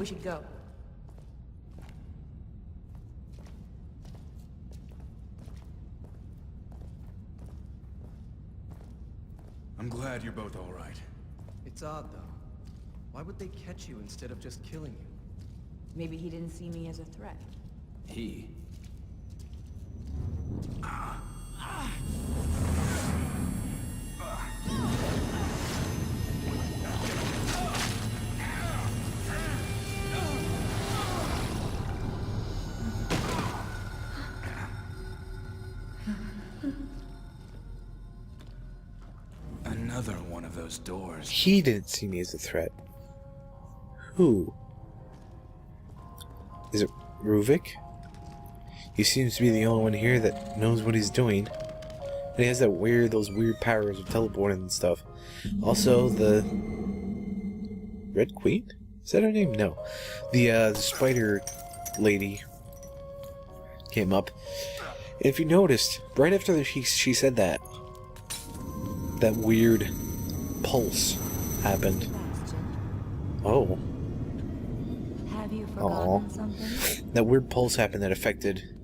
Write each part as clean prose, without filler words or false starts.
should go. I'm glad you're both all right. It's odd, though. Why would they catch you instead of just killing you? Maybe he didn't see me as a threat. He? Another one of those doors. He didn't see me as a threat. Who? Is it Ruvik? He seems to be the only one here that knows what he's doing. And he has those weird powers of teleporting and stuff. Also, the Red Queen? Is that her name? No. The spider lady came up. And if you noticed, right after she said that, that weird pulse happened. Oh. Have you forgotten something? That weird pulse happened that affected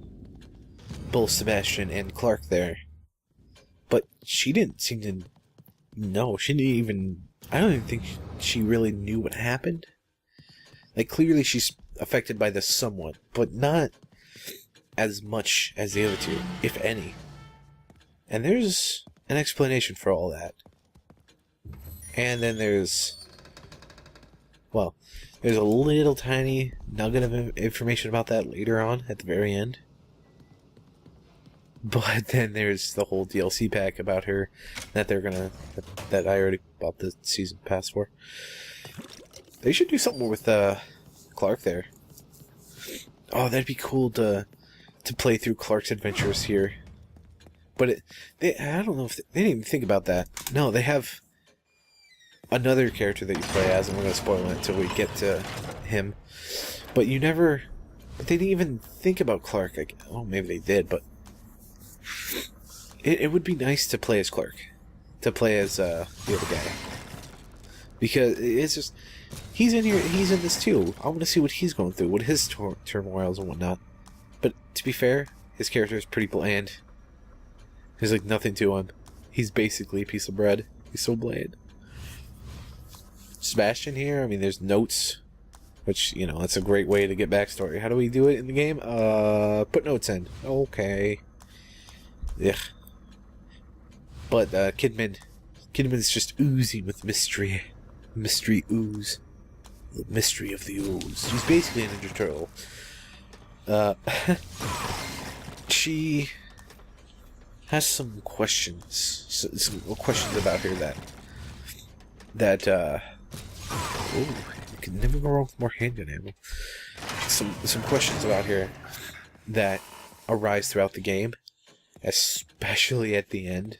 both Sebastian and Clark there. But she didn't seem to know. She didn't even... I don't even think she really knew what happened. Like, clearly she's affected by this somewhat, but not as much as the other two, if any. And there's an explanation for all that. And then there's... well, there's a little tiny nugget of information about that later on, at the very end. But then there's the whole DLC pack about her that they're gonna... that I already bought the season pass for. They should do something with Clark there. Oh, that'd be cool to play through Clark's adventures here. But I don't know if they didn't even think about that. No, they have another character that you play as, and we're gonna spoil it until we get to him. But you never... but they didn't even think about Clark. Like, oh, maybe they did, but... It would be nice to play as Clark. To play as the other guy. Because it's just... he's in here, he's in this too. I want to see what he's going through, what his turmoils and whatnot. But to be fair, his character is pretty bland. There's like nothing to him. He's basically a piece of bread. He's so bland. Sebastian here, I mean, there's notes. Which, you know, that's a great way to get backstory. How do we do it in the game? Put notes in. Okay. Yeah. But, Kidman's just oozing with mystery. Mystery ooze. The mystery of the ooze. She's basically a Ninja Turtle. She has some questions. Some questions about her that ooh, you can never go wrong with more handgun ammo. Some questions about her that arise throughout the game, especially at the end,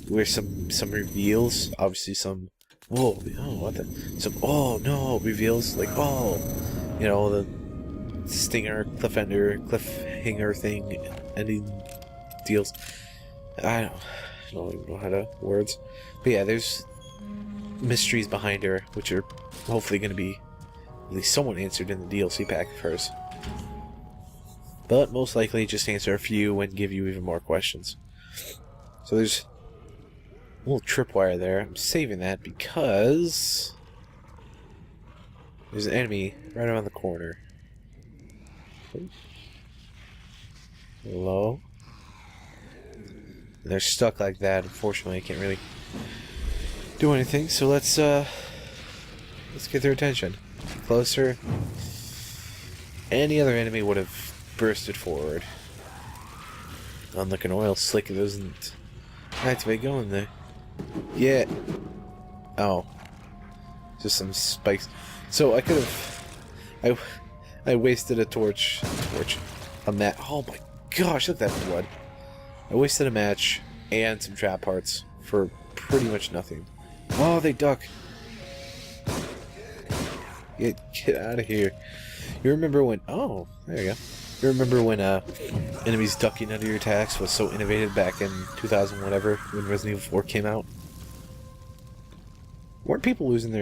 where some reveals, obviously some whoa, oh what the, some oh no reveals, like oh, you know, the stinger, cliffhanger thing, ending deals. I don't even know how to words, but yeah, there's mysteries behind her, which are hopefully going to be at least somewhat answered in the DLC pack of hers. But most likely just answer a few and give you even more questions. So there's a little tripwire there. I'm saving that because there's an enemy right around the corner. Hello? And they're stuck like that. Unfortunately, I can't really do anything, so let's get their attention. Closer. Any other enemy would have bursted forward. Unlike an oil slick, it doesn't activate going there. Yeah. Oh. Just some spikes. So I could have... I wasted a torch. A mat. Oh my gosh, look at that blood. I wasted a match and some trap parts for pretty much nothing. Oh, they duck. Get out of here. You remember when... oh, there you go. You remember when enemies ducking under your attacks was so innovative back in 2000 whatever, when Resident Evil 4 came out? Weren't people losing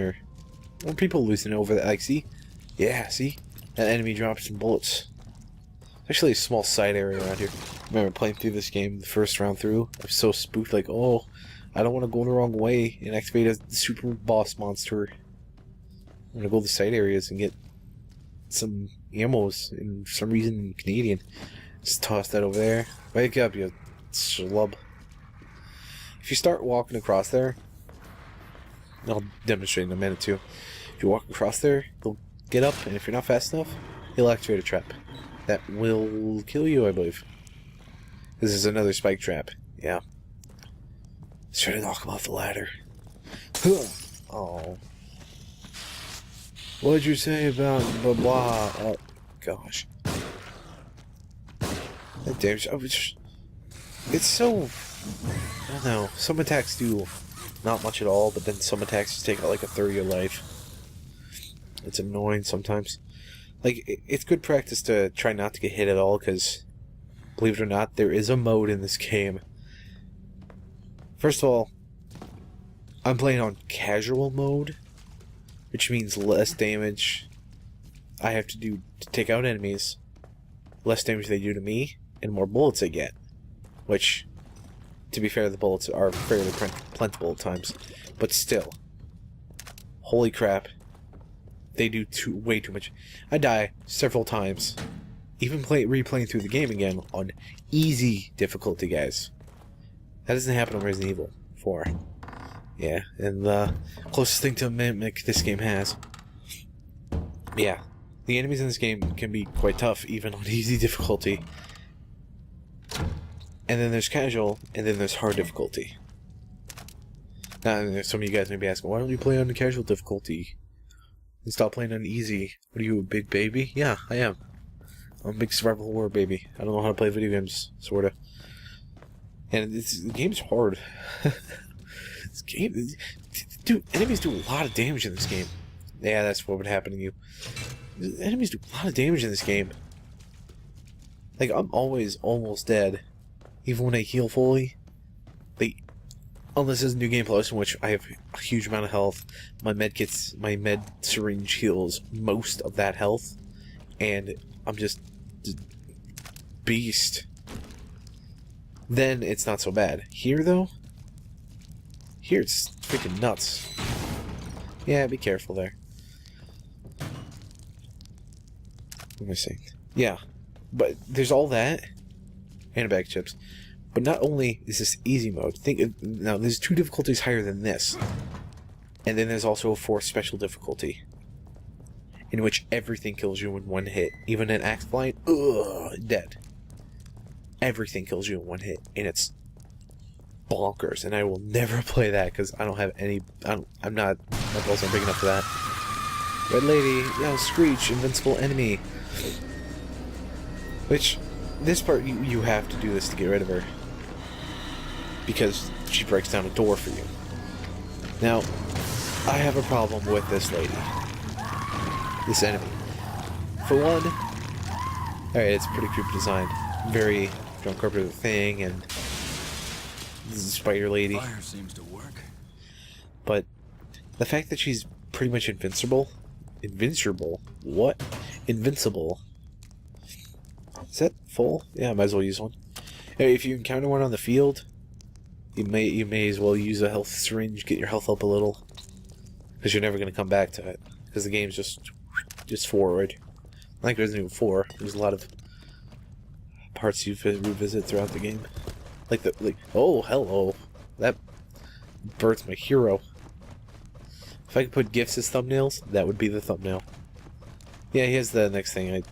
over that? Like, see? Yeah, see? That enemy dropped some bullets. Actually, a small side area around here. I remember playing through this game the first round through. I was so spooked, like, oh, I don't want to go the wrong way and activate a super boss monster. I'm gonna go to the side areas and get some ammos, and for some reason Canadian. Just toss that over there. Wake up, you schlub. If you start walking across there, I'll demonstrate in a minute too. If you walk across there, they'll get up, and if you're not fast enough, he'll activate a trap. That will kill you, I believe. This is another spike trap. Yeah. Let's try to knock him off the ladder. Oh. What'd you say about blah blah? Oh, gosh. That damage. It's so. I don't know. Some attacks do not much at all, but then some attacks just take out like a third of your life. It's annoying sometimes. Like, it's good practice to try not to get hit at all, because, believe it or not, there is a mode in this game. First of all, I'm playing on casual mode, which means less damage I have to do to take out enemies, less damage they do to me, and more bullets I get. Which, to be fair, the bullets are fairly plentiful at times. But still, holy crap. They do way too much. I die several times. Even replaying through the game again on easy difficulty, guys. That doesn't happen on Resident Evil 4. Yeah, and the closest thing to a mimic this game has. Yeah, the enemies in this game can be quite tough, even on easy difficulty. And then there's casual, and then there's hard difficulty. Now, some of you guys may be asking, why don't you play on the casual difficulty? And stop playing on easy. What are you, a big baby? Yeah, I am. I'm a big survival horror baby. I don't know how to play video games, sorta. And the game's hard. This game, dude, enemies do a lot of damage in this game. Yeah, that's what would happen to you. Enemies do a lot of damage in this game. Like, I'm always almost dead. Even when I heal fully. Unless there's a new game plus in which I have a huge amount of health, my med syringe heals most of that health, and I'm just beast. Then it's not so bad. Here though, here it's freaking nuts. Yeah, be careful there. What am I saying? Yeah, but there's all that and a bag of chips. But not only is this easy mode, now there's 2 difficulties higher than this. And then there's also a 4th special difficulty. In which everything kills you in 1 hit. Even an axe blind, dead. Everything kills you in 1 hit. And it's bonkers. And I will never play that because I don't have any, I'm not, my balls aren't big enough for that. Red lady, yeah, Screech, invincible enemy. Which, this part, you have to do this to get rid of her. Because she breaks down a door for you. Now, I have a problem with this lady. This enemy. For one, alright, it's pretty creepy design. Very John Carpenter thing, and this is Spider Lady. Fire seems to work. But the fact that she's pretty much invincible. Invincible? What? Invincible. Is that full? Yeah, I might as well use one. Hey, if you encounter one on the field, you may as well use a health syringe, get your health up a little, because you're never going to come back to it, because the game's just forward. Like Resident Evil 4, there's a lot of parts you revisit throughout the game, oh hello, that birthed my hero. If I could put GIFs as thumbnails, that would be the thumbnail. Yeah, here's the next thing. I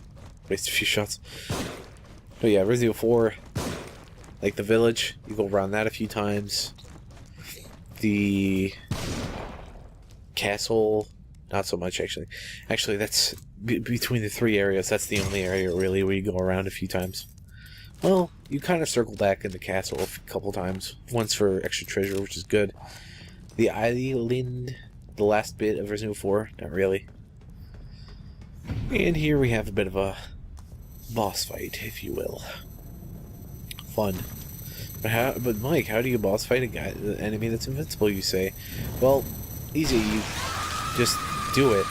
waste a few shots. But yeah, Resident Evil 4, like the village, you go around that a few times. The castle, not so much actually. Actually, that's between the 3 areas. That's the only area really where you go around a few times. Well, you kind of circle back in the castle a couple times. Once for extra treasure, which is good. The island, the last bit of Resident Evil 4, not really. And here we have a bit of a boss fight, if you will. Fun. But Mike, how do you boss fight an enemy that's invincible, you say? Well, easy, you just do it.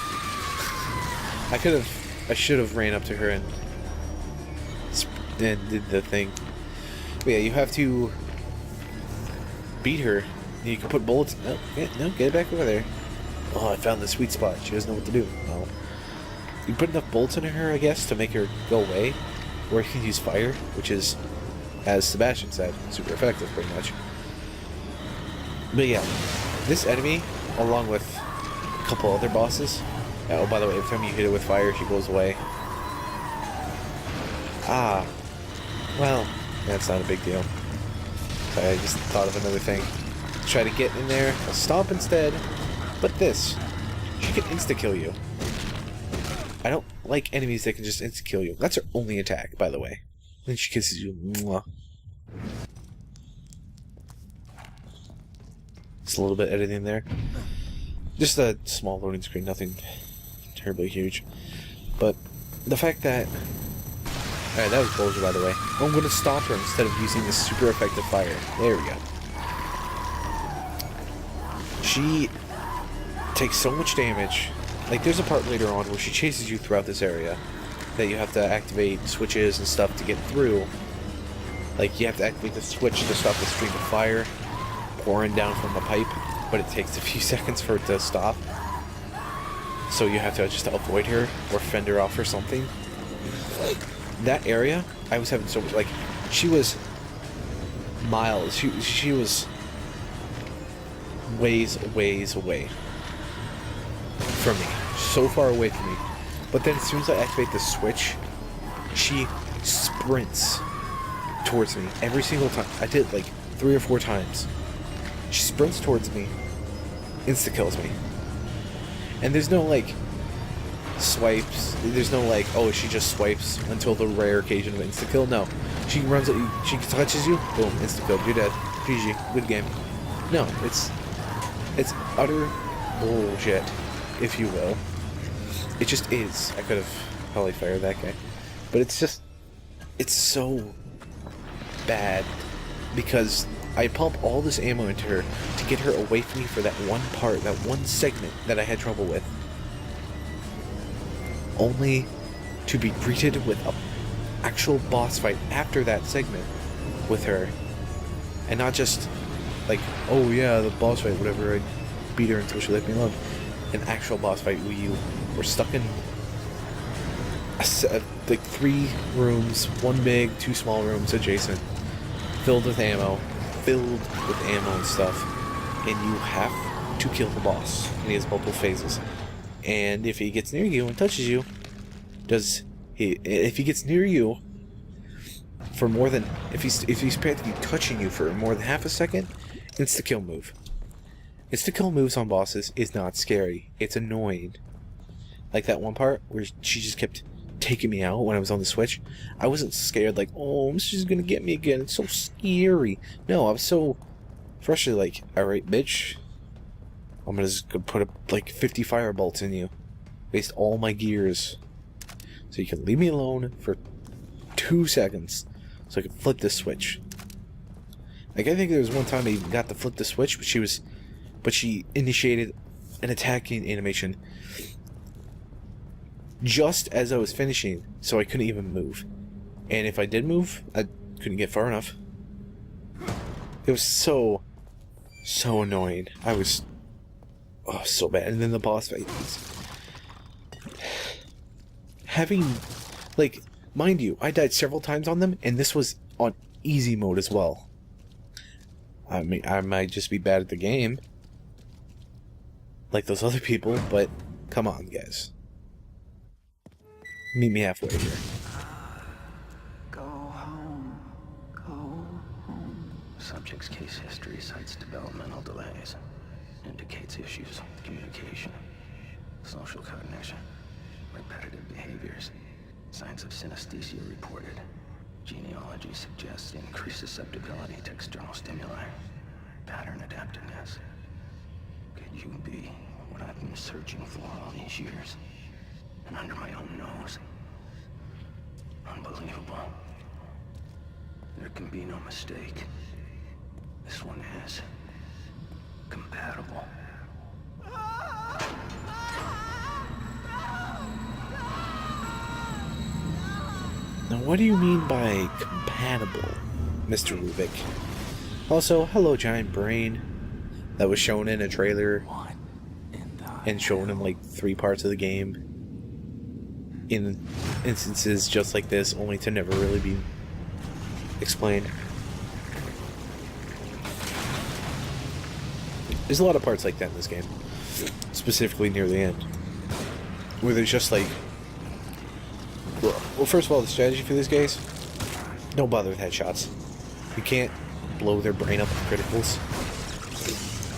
I should have ran up to her and did the thing. But yeah, you have to beat her. You can put bullets. No, get it back over there. Oh, I found the sweet spot. She doesn't know what to do. No. You put enough bullets in her, I guess, to make her go away. Or you can use fire, which is, as Sebastian said, super effective, pretty much. But yeah, this enemy, along with a couple other bosses. Oh, by the way, every time you hit it with fire, she goes away. Ah. Well, that's not a big deal. Sorry, I just thought of another thing. Try to get in there. I'll stomp instead. But this. She can insta-kill you. I don't like enemies that can just insta-kill you. That's her only attack, by the way. Then she kisses you. Mwah. Just a little bit editing there. Just a small loading screen, nothing terribly huge. But the fact that... Alright, that was bullshit, by the way. I'm going to stop her instead of using this super effective fire. There we go. She takes so much damage. Like, there's a part later on where she chases you throughout this area that you have to activate switches and stuff to get through. Like, you have to activate the switch to stop the stream of fire pouring down from the pipe, but it takes a few seconds for it to stop. So you have to just avoid her or fend her off or something. That area, I was having so much, like, she was miles, she was ways away from me, so far away from me. But then as soon as I activate the switch, she sprints towards me every single time. I did it like 3 or 4 times. She sprints towards me, insta-kills me. And there's no like swipes, there's no like, oh, she just swipes until the rare occasion of insta-kill. No, she runs at you, she touches you, boom, insta-kill, you're dead. GG, good game. No, it's utter bullshit, if you will. It just is. I could have probably fired that guy. But it's just, it's so bad because I pump all this ammo into her to get her away from me for that one part, that one segment that I had trouble with. Only to be greeted with an actual boss fight after that segment with her. And not just like, oh yeah, the boss fight, whatever, I beat her until she left me alone. An actual boss fight where you were stuck in like 3 rooms, 1 big, 2 small rooms adjacent, filled with ammo and stuff, and you have to kill the boss. And he has multiple phases. And if he gets near you and touches you, if he gets near you for more than, if he's practically touching you for more than half a second, insta-kill move. Insta-kill moves on bosses is not scary. It's annoying. Like that one part where she just kept taking me out when I was on the Switch. I wasn't scared like, oh, she's gonna get me again. It's so scary. No, I was so frustrated like, alright, bitch. I'm gonna just put like 50 fire bolts in you. Waste all my gears. So you can leave me alone for 2 seconds. So I could flip this switch. Like, I think there was one time I even got to flip the switch, but she initiated an attacking animation just as I was finishing, so I couldn't even move. And if I did move, I couldn't get far enough. It was so annoying. I was, oh, so bad. And then the boss fight was having, like, mind you, I died several times on them, and this was on easy mode as well. I mean, I might just be bad at the game, like those other people, but come on, guys. Meet me halfway here. Go home. Go home. Subject's case history cites developmental delays. Indicates issues with communication, social cognition, repetitive behaviors. Signs of synesthesia reported. Genealogy suggests increased susceptibility to external stimuli. Pattern adaptiveness. Could you be what I've been searching for all these years? And under my own nose. Unbelievable. There can be no mistake. This one is compatible. What do you mean by compatible, Mr. Rubik? Also, hello, giant brain. That was shown in a trailer What in the and shown in like 3 parts of the game. In instances just like this, only to never really be explained. There's a lot of parts like that in this game, specifically near the end, where there's just like, well, first of all, the strategy for these guys, don't bother with headshots. You can't blow their brain up with criticals.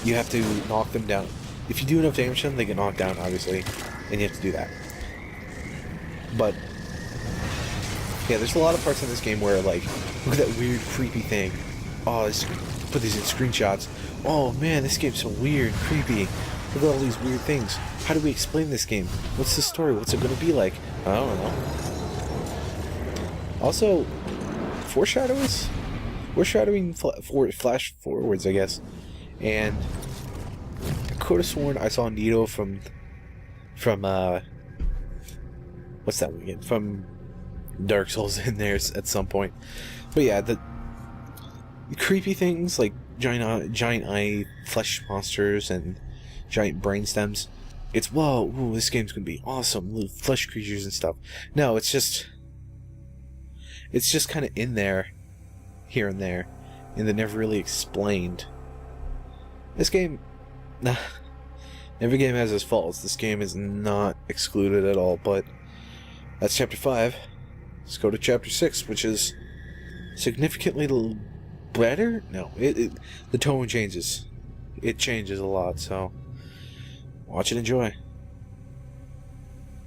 You have to knock them down. If you do enough damage to them, they get knocked down, obviously, and you have to do that. But yeah, there's a lot of parts in this game where, like, look at that weird, creepy thing. Oh, let's put these in screenshots. Oh man, this game's so weird and creepy. Look at all these weird things. How do we explain this game? What's the story? What's it gonna be like? I don't know. Also, foreshadowing flash forwards, I guess. And I could have sworn I saw Nito from what's that one again? From Dark Souls in there at some point. But yeah, the creepy things like giant eye flesh monsters and giant brain stems. It's whoa, ooh, this game's gonna be awesome. Little flesh creatures and stuff. No, it's just kind of in there, here and there, and they're never really explained. This game, nah, every game has its faults. This game is not excluded at all, but that's chapter 5. Let's go to chapter 6, which is significantly better? No, the tone changes. It changes a lot, so watch and enjoy.